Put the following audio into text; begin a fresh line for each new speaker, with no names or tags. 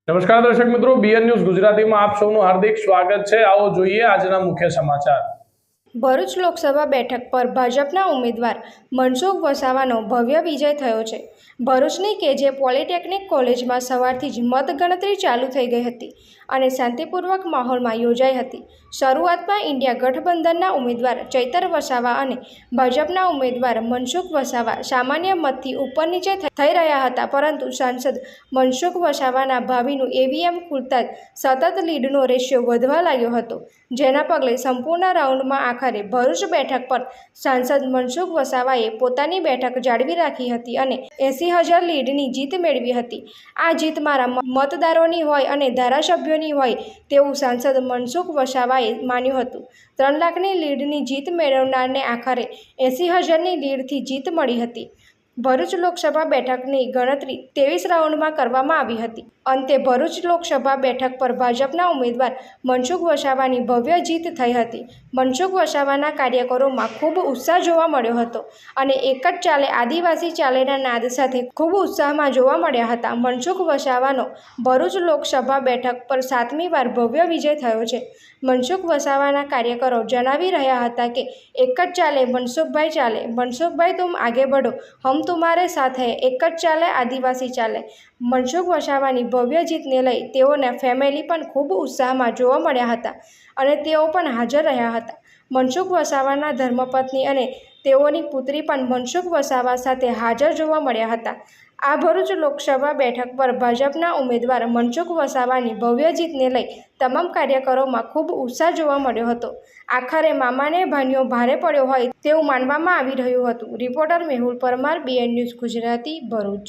નમસ્કાર દર્શક મિત્રો, બીએન ન્યૂઝ ગુજરાતીમાં આપ સૌનું હાર્દિક સ્વાગત છે। આવો જોઈએ આજના મુખ્ય સમાચાર।
ભરૂચ લોકસભા બેઠક પર ભાજપના ઉમેદવાર મનસુખ વસાવાનો ભવ્ય વિજય થયો છે। ભરૂચની કેજે પોલિટેકનિક કોલેજમાં સવારથી જ મતગણતરી ચાલુ થઈ ગઈ હતી અને શાંતિપૂર્વક માહોલમાં યોજાઈ હતી। શરૂઆતમાં ઇન્ડિયા ગઠબંધનના ઉમેદવાર ચૈતર વસાવા અને ભાજપના ઉમેદવાર મનસુખ વસાવા સામાન્ય મતથી ઉપર નીચે થઈ રહ્યા હતા, પરંતુ સાંસદ મનસુખ વસાવાના ભાવિનું ઈવીએમ ખુલતા જ સતત લીડનો રેશિયો વધવા લાગ્યો હતો, જેના પગલે સંપૂર્ણ રાઉન્ડમાં આખરે ભરૂચ બેઠક પર સાંસદ મનસુખ વસાવાએ પોતાની બેઠક જાળવી રાખી હતી અને 80,000 લીડની જીત મેળવી હતી। આ જીત મારા મતદારોની હોય અને ધારાસભ્યોની હોય તેવું સાંસદ મનસુખ વસાવાએ માન્યું હતું। 3 લાખની લીડની જીત મેળવનારને આખરે 80,000ની લીડથી જીત મળી હતી। ભરૂચ લોકસભા બેઠકની ગણતરી 23 રાઉન્ડમાં કરવામાં આવી હતી। અંતે ભરૂચ લોકસભા બેઠક પર ભાજપના ઉમેદવાર મનસુખ વસાવાની ભવ્ય જીત થઈ હતી। મનસુખ વસાવાના કાર્યકરોમાં ખૂબ ઉત્સાહ જોવા મળ્યો હતો અને એક જ ચાલે આદિવાસી ચાલેના નાદ સાથે ખૂબ ઉત્સાહમાં જોવા મળ્યા હતા। મનસુખ વસાવાનો ભરૂચ લોકસભા બેઠક પર 7મી વાર ભવ્ય વિજય થયો છે। મનસુખ વસાવાના કાર્યકરો જણાવી રહ્યા હતા કે એક જ ચાલે મનસુખભાઈ ચાલે, મનસુખભાઈ તુમ આગે बढ़ो, હમ तुम्हारे साथ है, એક જ ચાલે આદિવાસી ચાલે। મનસુખ વસાવાની ભવ્ય જીતને લઈ તેઓના ફેમિલી પણ ખૂબ ઉત્સાહમાં જોવા મળ્યા હતા અને તેઓ પણ હાજર રહ્યા હતા। મનસુખ વસાવાના ધર્મપત્ની અને તેઓની પુત્રી પણ મનસુખ વસાવા સાથે હાજર જોવા મળ્યા હતા। આ ભરૂચ લોકસભા બેઠક પર ભાજપના ઉમેદવાર મનસુખ વસાવાની ભવ્ય જીતને લઈ તમામ કાર્યકરોમાં ખૂબ ઉત્સાહ જોવા મળ્યો હતો। આખરે મામાને ભાન્યો ભારે પડ્યો હોય તેવું માનવામાં આવી રહ્યું હતું। Reporter Mehul Parmar, BN news Gujarati, Bharuch.